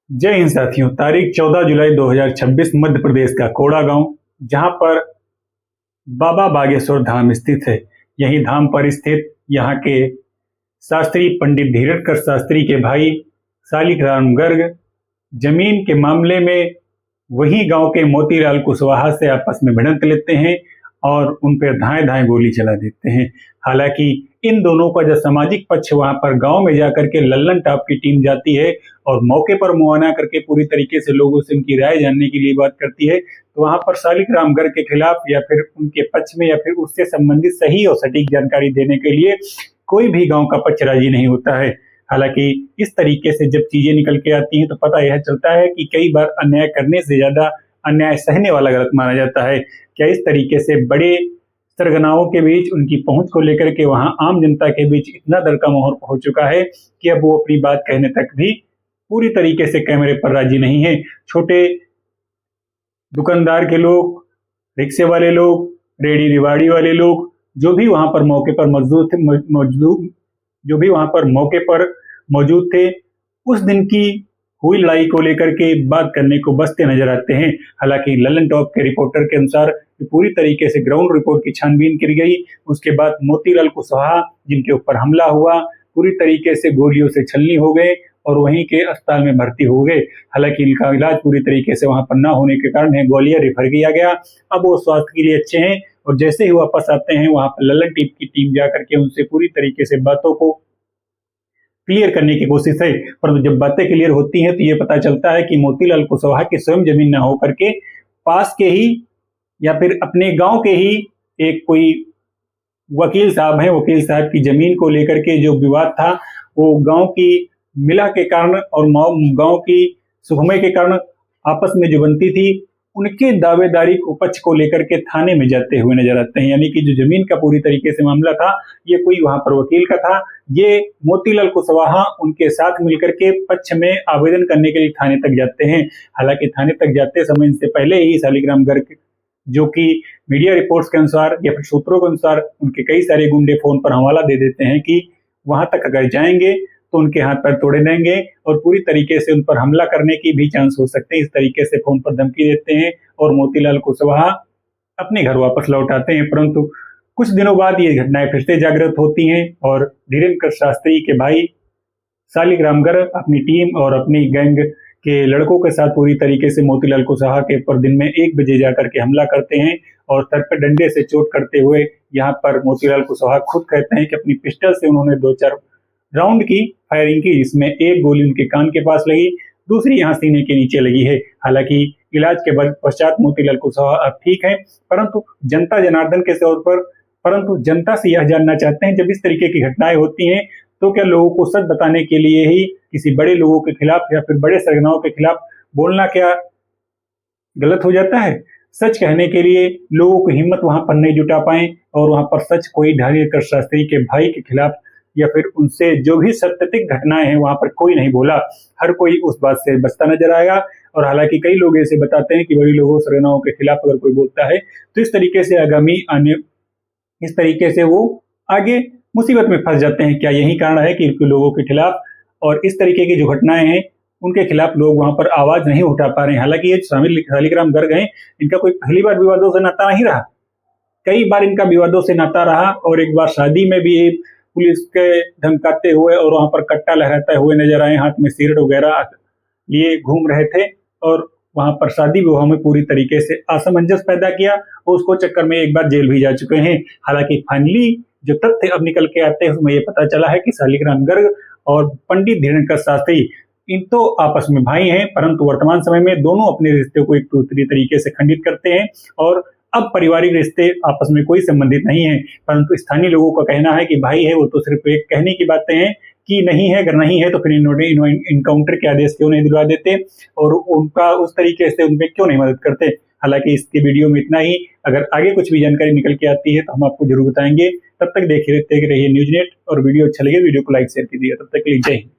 जय हिंद साथियों। तारीख 14 जुलाई 2026 मध्य प्रदेश का कोड़ा गांव, जहां पर बाबा बागेश्वर धाम स्थित है। यही धाम पर स्थित यहाँ के शास्त्री पंडित धीरजकर शास्त्री के भाई शालिग्राम गर्ग जमीन के मामले में वही गांव के मोतीलाल कुशवाहा से आपस में भिड़ंत लेते हैं और उन पर धाएं धाएं गोली चला देते हैं। हालांकि इन दोनों का जो सामाजिक पक्ष वहां पर गांव में जाकर के लल्लन टॉप की टीम जाती है और मौके पर मुआयना करके पूरी तरीके से लोगों से उनकी राय जानने के लिए बात करती है, तो वहां पर शालिग्राम गर्ग के खिलाफ या फिर उनके पक्ष में या फिर उससे संबंधित सही और सटीक जानकारी देने के लिए कोई भी गांव का पक्ष राजी नहीं होता है। हालांकि इस तरीके से जब चीजें निकल के आती हैं तो पता यह चलता है कि कई बार अन्याय करने से ज्यादा अन्याय सहने वाला गलत माना जाता है। क्या इस तरीके से बड़े सरगनाओं के बीच उनकी पहुंच को लेकर के वहां आम जनता के बीच इतना डर का माहौल हो चुका है कि अब वो अपनी बात कहने तक भी पूरी तरीके से कैमरे पर राजी नहीं है। छोटे दुकानदार के लोग, रिक्शे वाले लोग, रेडी रिवाड़ी वाले लोग जो भी वहां पर मौके पर मौजूद थे, उस दिन की हुई लड़ाई को लेकर के बात करने को बसते नजर आते हैं। हालांकि लल्लन टॉप के रिपोर्टर के अनुसार पूरी तरीके से ग्राउंड रिपोर्ट की छानबीन की गई। उसके बाद मोतीलाल कुशवाहा जिनके ऊपर हमला हुआ पूरी तरीके से गोलियों से छलनी हो गए और वहीं के अस्पताल में भर्ती हो गए। हालांकि इनका इलाज पूरी तरीके से वहां पर न होने के कारण ग्वालियर रेफर किया गया। अब वो स्वास्थ्य के लिए अच्छे हैं और जैसे ही वापस आते हैं वहां पर लल्लन टीम की टीम जाकर के उनसे पूरी तरीके से बातों को क्लियर करने की कोशिश है। परंतु जब बातें क्लियर होती हैं तो ये पता चलता है कि मोतीलाल कुशवाहा की स्वयं जमीन न होकर के पास के ही या फिर अपने गांव के ही एक कोई वकील साहब हैं, वकील साहब की जमीन को लेकर के जो विवाद था वो गांव की मिला के कारण और गांव की सुखमय के कारण आपस में जो बनती थी, उनके दावेदारी पक्ष को लेकर के थाने में जाते हुए नजर आते हैं। यानी कि जो जमीन का पूरी तरीके से मामला था ये कोई वहां पर वकील का था। ये मोतीलाल कुशवाहा उनके साथ मिलकर के पक्ष में आवेदन करने के लिए थाने तक जाते हैं। हालांकि थाने तक जाते समय इनसे पहले ही शालिग्राम गर्ग, जो कि मीडिया रिपोर्ट्स के अनुसार या फिर सूत्रों के अनुसार उनके कई सारे गुंडे फोन पर हवाला दे देते हैं कि वहां तक अगर जाएंगे तो उनके हाथ पैर तोड़े जाएंगे और पूरी तरीके से उन पर हमला करने की भी चांस हो सकते हैं। इस तरीके से फोन पर धमकी देते हैं और मोतीलाल कुशवाहा अपने घर वापस लौट आते हैं। परंतु कुछ दिनों बाद ये घटनाएं फिर से जागृत होती हैं और धीरेन्द्र शास्त्री के भाई शालिग्राम गर्ग अपनी टीम और अपनी गैंग के लड़कों के साथ पूरी तरीके से मोतीलाल कुशवाहा के ऊपर दिन में 1 बजे जाकर के हमला करते हैं और सर पर डंडे से चोट करते हुए यहाँ पर मोतीलाल कुशवाहा खुद कहते हैं कि अपनी पिस्टल से उन्होंने 2-4 राउंड की फायरिंग की, जिसमें एक गोली उनके कान के पास लगी, दूसरी यहाँ सीने के नीचे लगी है। हालांकि इलाज के पश्चात मोतीलाल कुशवाहा अब ठीक है, परंतु जनता जनार्दन के तौर पर जनता से यह जानना चाहते हैं, जब इस तरीके की घटनाएं होती हैं तो क्या लोगों को सच बताने के लिए ही किसी बड़े लोगों के खिलाफ या फिर बड़े सरगनाओं के खिलाफ बोलना क्या गलत हो जाता है? सच कहने के लिए लोगों की हिम्मत वहां पर नहीं जुटा पाए और वहां पर सच कोई धीरेन्द्र शास्त्री के भाई के खिलाफ या फिर उनसे जो भी सत्यतिक घटनाएं हैं वहां पर कोई नहीं बोला। हर कोई उस बात से बचता नजर आएगा। और हालांकि कई लोग ऐसे बताते हैं कि बड़े लोगों सरगनाओं के खिलाफ अगर कोई बोलता है तो इस तरीके से वो आगे मुसीबत में फंस जाते हैं। क्या यही कारण है कि लोगों के खिलाफ और इस तरीके की जो घटनाएं हैं उनके खिलाफ लोग वहां पर आवाज नहीं उठा पा रहे हैं? हालांकि ये शालिग्राम गर्ग हैं, इनका कोई पहली बार विवादों से नाता नहीं रहा, कई बार इनका विवादों से नाता रहा और एक बार शादी में भी पुलिस के धमकाते हुए और वहां पर कट्टा लहराते हुए नजर आए, हाथ में सिगरेट वगैरह लिए घूम रहे थे और वहां पर शादी विवाह में पूरी तरीके से असमंजस पैदा किया और उसको चक्कर में एक बार जेल भी जा चुके हैं। हालांकि फाइनली जो तथ्य अब निकल के आते हैं उसमें ये पता चला है कि शालिग्राम गर्ग और पंडित धीरेन्द्र शास्त्री इन तो आपस में भाई हैं, परंतु वर्तमान समय में दोनों अपने रिश्ते को एक दूसरी तरीके से खंडित करते हैं और अब पारिवारिक रिश्ते आपस में कोई संबंधित नहीं है। परंतु स्थानीय लोगों का कहना है कि भाई है वो तो सिर्फ एक कहने की बातें हैं कि नहीं है, अगर नहीं है तो फिर इन्होंने इनकाउंटर के आदेश क्यों नहीं दिलवा देते और उनका उस तरीके से उनपे क्यों नहीं मदद करते। हालांकि इसके वीडियो में इतना ही। अगर आगे कुछ भी जानकारी निकल के आती है तो हम आपको जरूर बताएंगे। तब तक देखते रहिए न्यूज़ नेट और वीडियो अच्छा लगे वीडियो को लाइक शेयर कीजिए। तब तक के लिए जय हिंद।